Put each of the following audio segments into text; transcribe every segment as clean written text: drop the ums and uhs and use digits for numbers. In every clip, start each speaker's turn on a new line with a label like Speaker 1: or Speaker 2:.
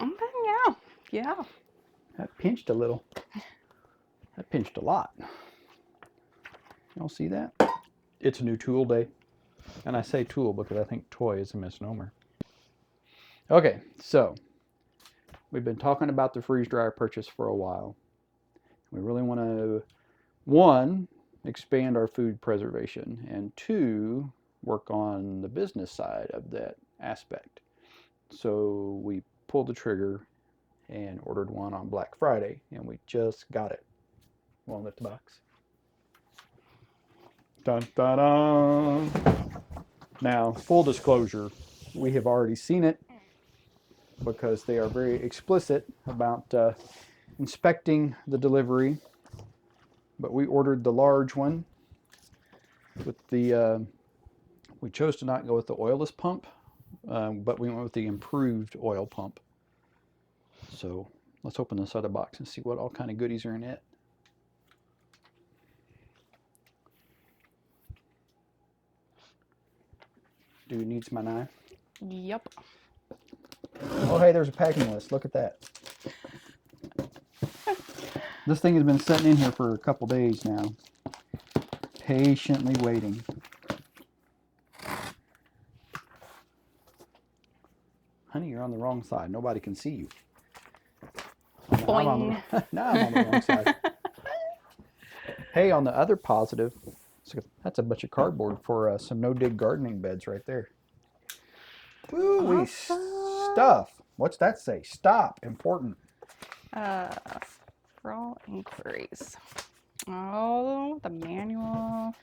Speaker 1: Yeah, yeah.
Speaker 2: That pinched a little. That pinched a lot. Y'all see that? It's a new tool day. And I say tool because I think toy is a misnomer. Okay, so we've been talking about the freeze dryer purchase for a while. We really want to, one, expand our food preservation, and two, work on the business side of that aspect. So we pulled the trigger and ordered one on Black Friday, and we just got it. Won't let the box. Dun, dun, dun. Now, full disclosure, we have already seen it because they are very explicit about inspecting the delivery. But we ordered the large one with the. We chose to not go with the oilless pump, but we went with the improved oil pump. So let's open this other box and see what all kind of goodies are in it. Dude needs my knife.
Speaker 1: Yep.
Speaker 2: Oh, hey, there's a packing list. Look at that. This thing has been sitting in here for a couple days now, patiently waiting. Honey, you're on the wrong side. Nobody can see you. Now I'm on the wrong side. Hey, on the other positive, that's a bunch of cardboard for some no-dig gardening beds right there. Ooh, stuff. What's that say? Stop. Important.
Speaker 1: For all inquiries. Oh, the manual.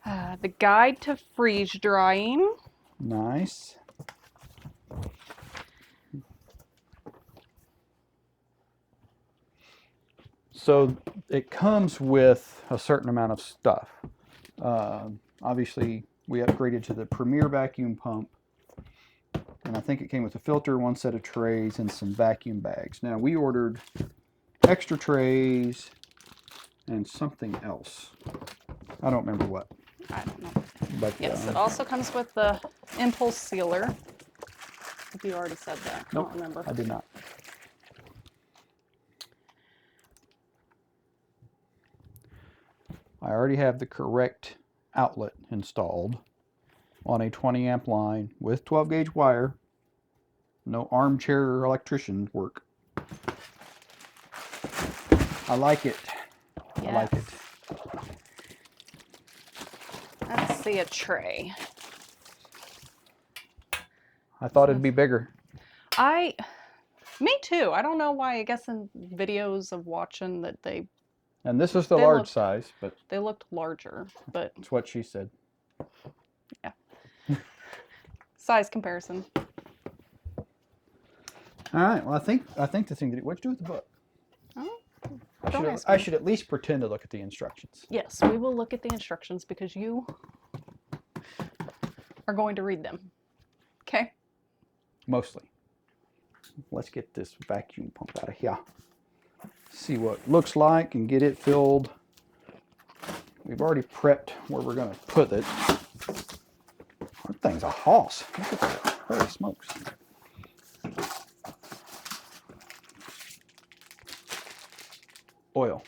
Speaker 1: The guide to freeze drying.
Speaker 2: Nice. So it comes with a certain amount of stuff. Obviously, we upgraded to the Premier vacuum pump, and I think it came with a filter, one set of trays, and some vacuum bags. Now, we ordered extra trays and something else. I don't remember what.
Speaker 1: I don't know.
Speaker 2: But
Speaker 1: yes, it also comes with the impulse sealer. If you already said that, I don't remember.
Speaker 2: I did not. I already have the correct outlet installed on a 20 amp line with 12 gauge wire. No armchair electrician work. I like it.
Speaker 1: Yes.
Speaker 2: I like it.
Speaker 1: Let's see a tray.
Speaker 2: I thought it'd be bigger.
Speaker 1: Me too. I don't know why. I guess in videos of watching that
Speaker 2: and this is the large size, but
Speaker 1: they looked larger. But
Speaker 2: it's what she said.
Speaker 1: Yeah. Size comparison.
Speaker 2: All right. Well, I think the thing that what'd you do with the book?
Speaker 1: Oh,
Speaker 2: I should at least pretend to look at the instructions.
Speaker 1: Yes, we will look at the instructions because you are going to read them. Okay?
Speaker 2: Mostly. Let's get this vacuum pump out of here. See what it looks like and get it filled. We've already prepped where we're going to put it. That thing's a hoss. Look at that. Holy smokes. Oil.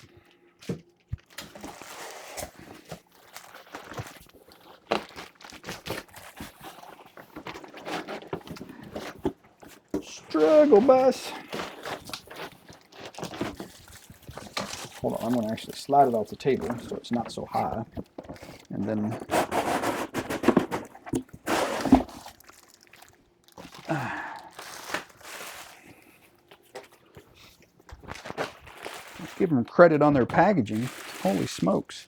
Speaker 2: Struggle bus. Hold on, I'm going to actually slide it off the table so it's not so high. And then let's give them credit on their packaging. Holy smokes.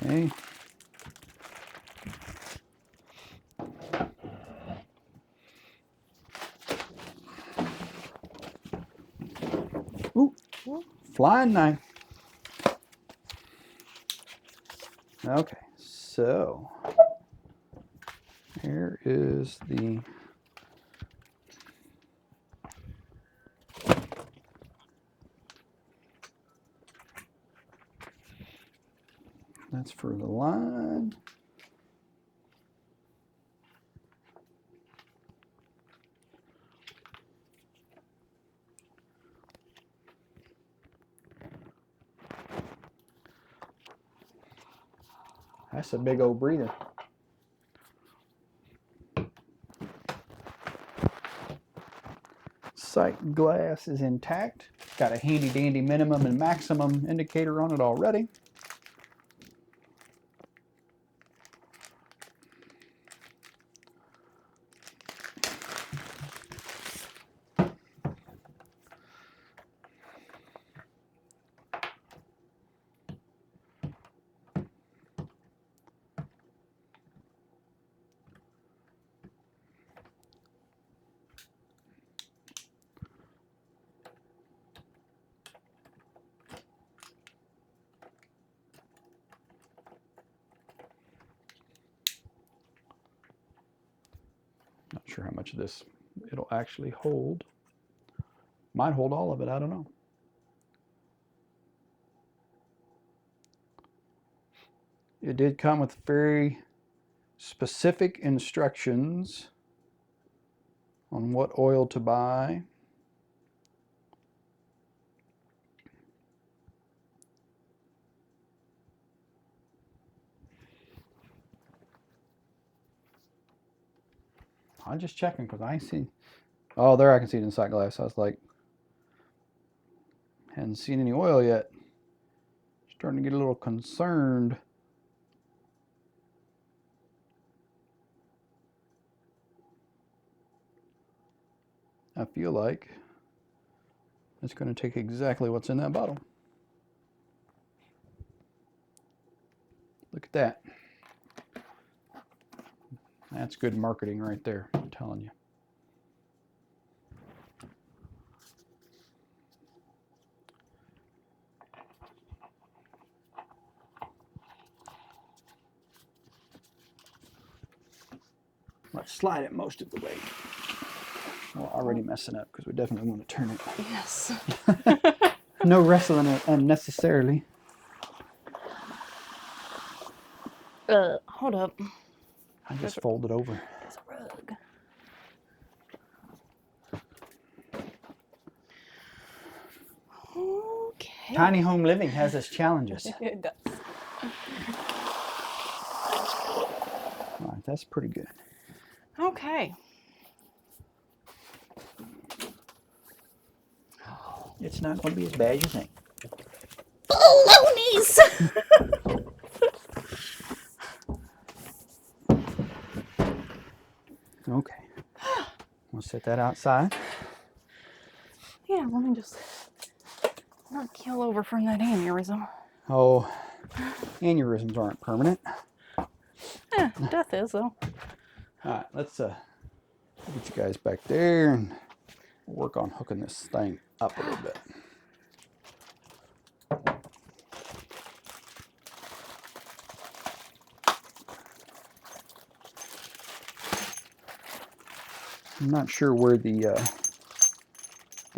Speaker 2: Okay. Ooh, flying knife. Okay, so here is the that's for the line. That's a big old breather. Sight glass is intact. Got a handy dandy minimum and maximum indicator on it already. Not sure how much of this it'll actually hold. Might hold all of it, I don't know. It did come with very specific instructions on what oil to buy. I'm just checking because I see. Oh, there I can see it in sight glass. I was like, hadn't seen any oil yet. Starting to get a little concerned. I feel like it's going to take exactly what's in that bottle. Look at that. That's good marketing right there, I'm telling you. Let's slide it most of the way. We're already messing up because we definitely want to turn it.
Speaker 1: Yes.
Speaker 2: No wrestling it unnecessarily.
Speaker 1: Hold up.
Speaker 2: I just fold it over.
Speaker 1: There's a rug. Okay.
Speaker 2: Tiny home living has its challenges.
Speaker 1: It does.
Speaker 2: All right, that's pretty good.
Speaker 1: Okay.
Speaker 2: It's not going to be as bad as you think.
Speaker 1: Balonies!
Speaker 2: Okay. We'll set that outside.
Speaker 1: Yeah, let me just not keel over from that aneurysm.
Speaker 2: Oh, aneurysms aren't permanent.
Speaker 1: Death is, though.
Speaker 2: All right, let's get you guys back there and work on hooking this thing up a little bit. I'm not sure where the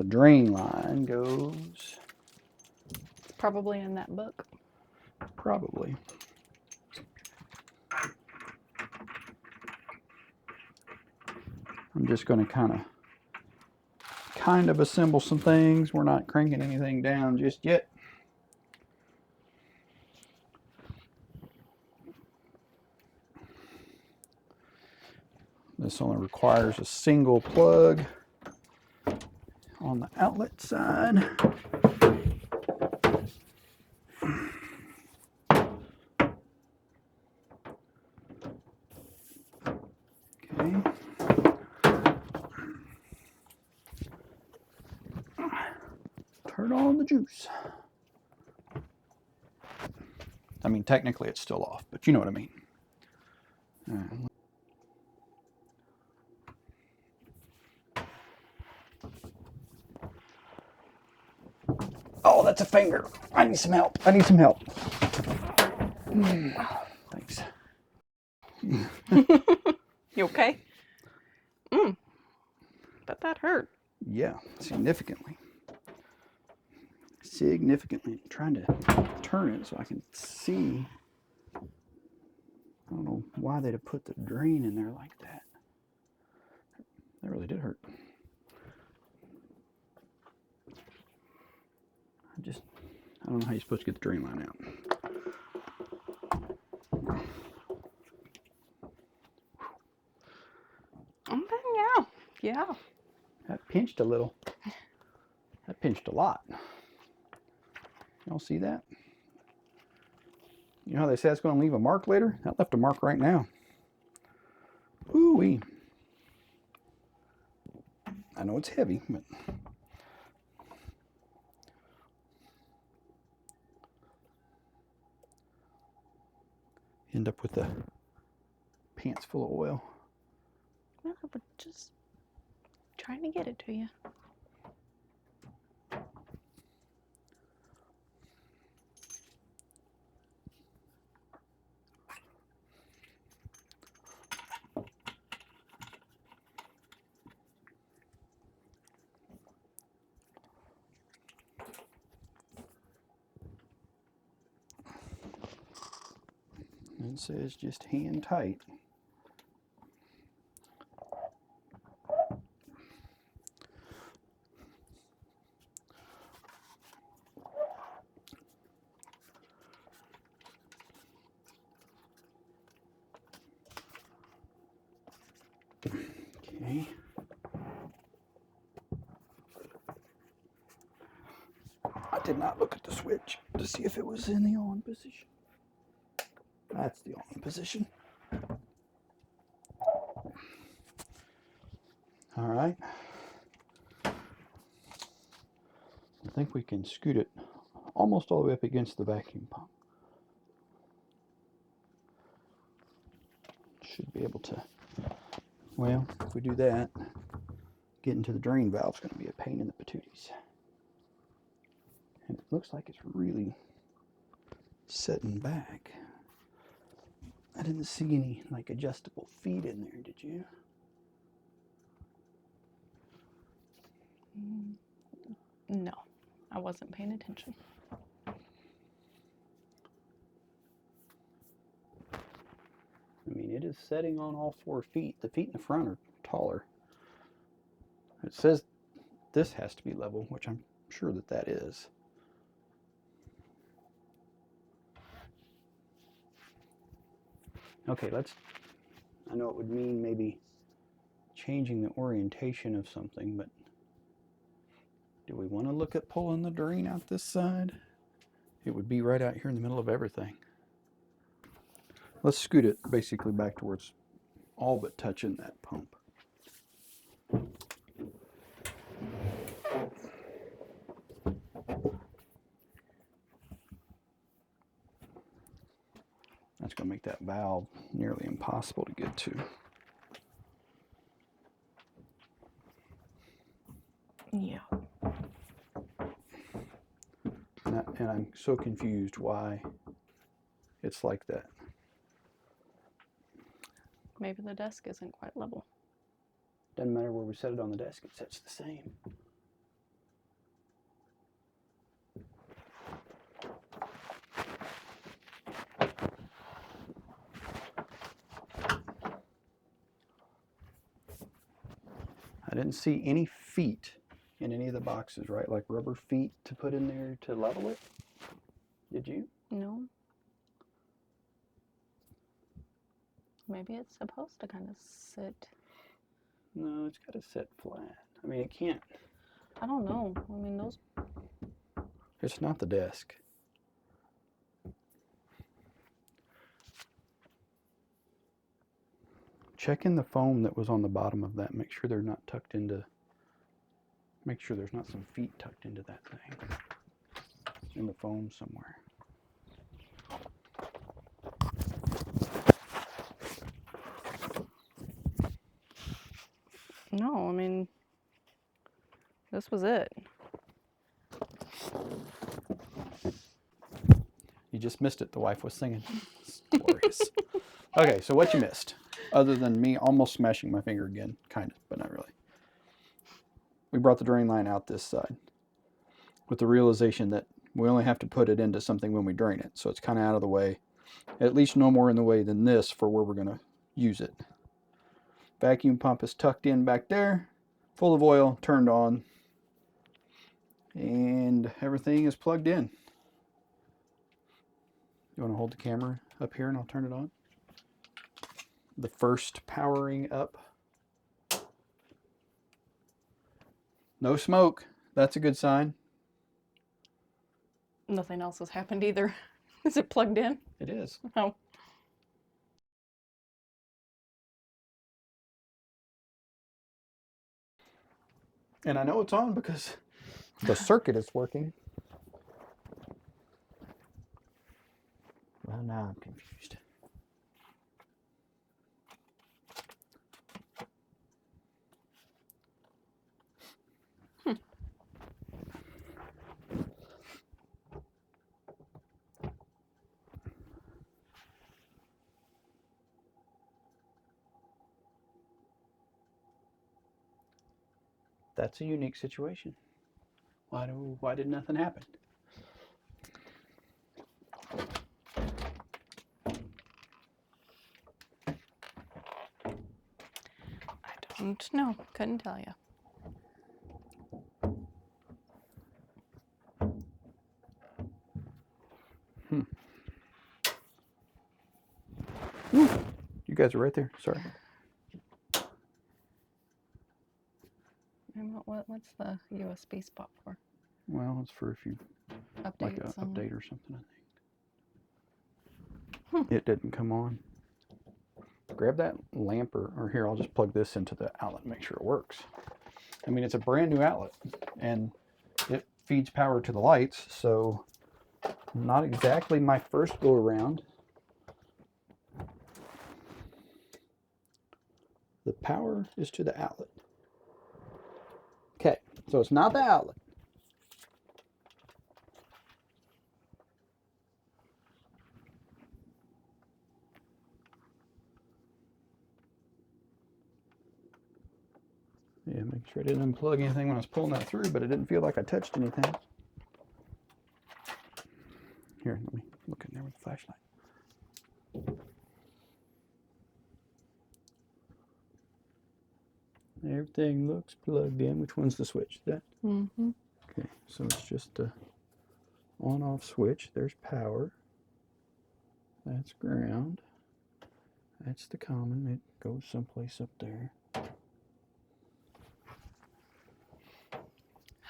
Speaker 2: drain line goes.
Speaker 1: Probably in that book.
Speaker 2: Probably. I'm just going to kind of assemble some things. We're not cranking anything down just yet. This only requires a single plug on the outlet side. Okay. Turn on the juice. I mean, technically it's still off, but you know what I mean. All right. Oh, that's a finger. I need some help. I need some help. Thanks.
Speaker 1: You okay? Bet that hurt.
Speaker 2: Yeah, significantly. Significantly. I'm trying to turn it so I can see. I don't know why they'd have put the drain in there like that. That really did hurt. I don't know how you're supposed to get the drain line out.
Speaker 1: Okay, yeah.
Speaker 2: That pinched a little. That pinched a lot. Y'all see that? You know how they say it's going to leave a mark later? That left a mark right now. Ooh-wee. I know it's heavy, but end up with the pants full of oil.
Speaker 1: Well, we're just trying to get it to you.
Speaker 2: It says just hand tight. Okay. I did not look at the switch to see if it was in the on position. That's the on position. All right. I think we can scoot it almost all the way up against the vacuum pump. Should be able to, well, if we do that, getting to the drain valve is going to be a pain in the patooties. And it looks like it's really setting back. I didn't see any like adjustable feet in there, did you?
Speaker 1: No, I wasn't paying attention.
Speaker 2: I mean, it is setting on all 4 feet. The feet in the front are taller. It says this has to be level, which I'm sure that that is. Okay, I know it would mean maybe changing the orientation of something, but do we want to look at pulling the drain out this side? It would be right out here in the middle of everything. Let's scoot it basically back towards all but touching that pump. That's going to make that valve nearly impossible to get to.
Speaker 1: Yeah.
Speaker 2: And I'm so confused why it's like that.
Speaker 1: Maybe the desk isn't quite level.
Speaker 2: Doesn't matter where we set it on the desk, it sets the same. I didn't see any feet in any of the boxes, right? Like rubber feet to put in there to level it? Did you?
Speaker 1: No. Maybe it's supposed to kind of sit.
Speaker 2: No, it's got to sit flat. I mean, it can't.
Speaker 1: I don't know. I mean, those.
Speaker 2: It's not the desk. Check in the foam that was on the bottom of that. Make sure they're not tucked into. Make sure there's not some feet tucked into that thing. In the foam somewhere.
Speaker 1: No, I mean, this was it.
Speaker 2: You just missed it. The wife was singing. It's glorious. Okay, so what you missed? Other than me almost smashing my finger again. Kind of, but not really. We brought the drain line out this side with the realization that we only have to put it into something when we drain it. So it's kind of out of the way. At least no more in the way than this for where we're going to use it. Vacuum pump is tucked in back there, full of oil, turned on, and everything is plugged in. You want to hold the camera up here and I'll turn it on? The first powering up. No smoke. That's a good sign.
Speaker 1: Nothing else has happened either. Is it plugged in?
Speaker 2: It is.
Speaker 1: Oh.
Speaker 2: And I know it's on because the circuit is working. Well, now I'm confused. That's a unique situation. Why did nothing happen?
Speaker 1: I don't know. Couldn't tell you.
Speaker 2: Ooh, you guys are right there. Sorry.
Speaker 1: And what's the USB spot for?
Speaker 2: Well, it's for if you
Speaker 1: Updates
Speaker 2: like an
Speaker 1: and-
Speaker 2: update or something, I think. It didn't come on. Grab that lamp or here, I'll just plug this into the outlet and make sure it works. I mean, it's a brand new outlet and it feeds power to the lights, so not exactly my first go around. The power is to the outlet. Okay, so it's not the outlet. Yeah, make sure I didn't unplug anything when I was pulling that through, but it didn't feel like I touched anything. Here, let me look in there with the flashlight. Everything looks plugged in. Which one's the switch? That?
Speaker 1: Mm-hmm.
Speaker 2: Okay, so it's just the on-off switch. There's power. That's ground. That's the common. It goes someplace up there.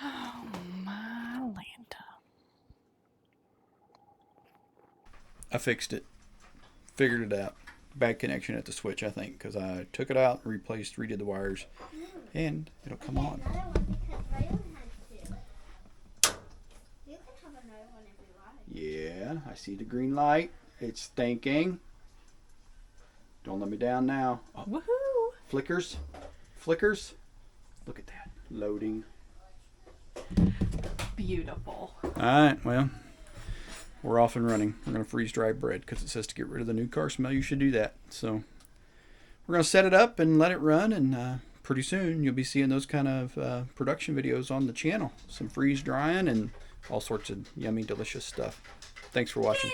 Speaker 1: Oh, my Lanta.
Speaker 2: I fixed it. Figured it out. Bad connection at the switch, I think, because I took it out, redid the wires, and it'll come on. Yeah, I see the green light. It's stinking. Don't let me down now. Oh,
Speaker 1: Woohoo!
Speaker 2: flickers. Flickers. Look at that. Loading.
Speaker 1: Beautiful.
Speaker 2: All right, well, we're off and running. We're going to freeze dry bread because it says to get rid of the new car smell. You should do that. So we're going to set it up and let it run, and pretty soon you'll be seeing those kind of production videos on the channel. Some freeze drying and all sorts of yummy, delicious stuff. Thanks for watching.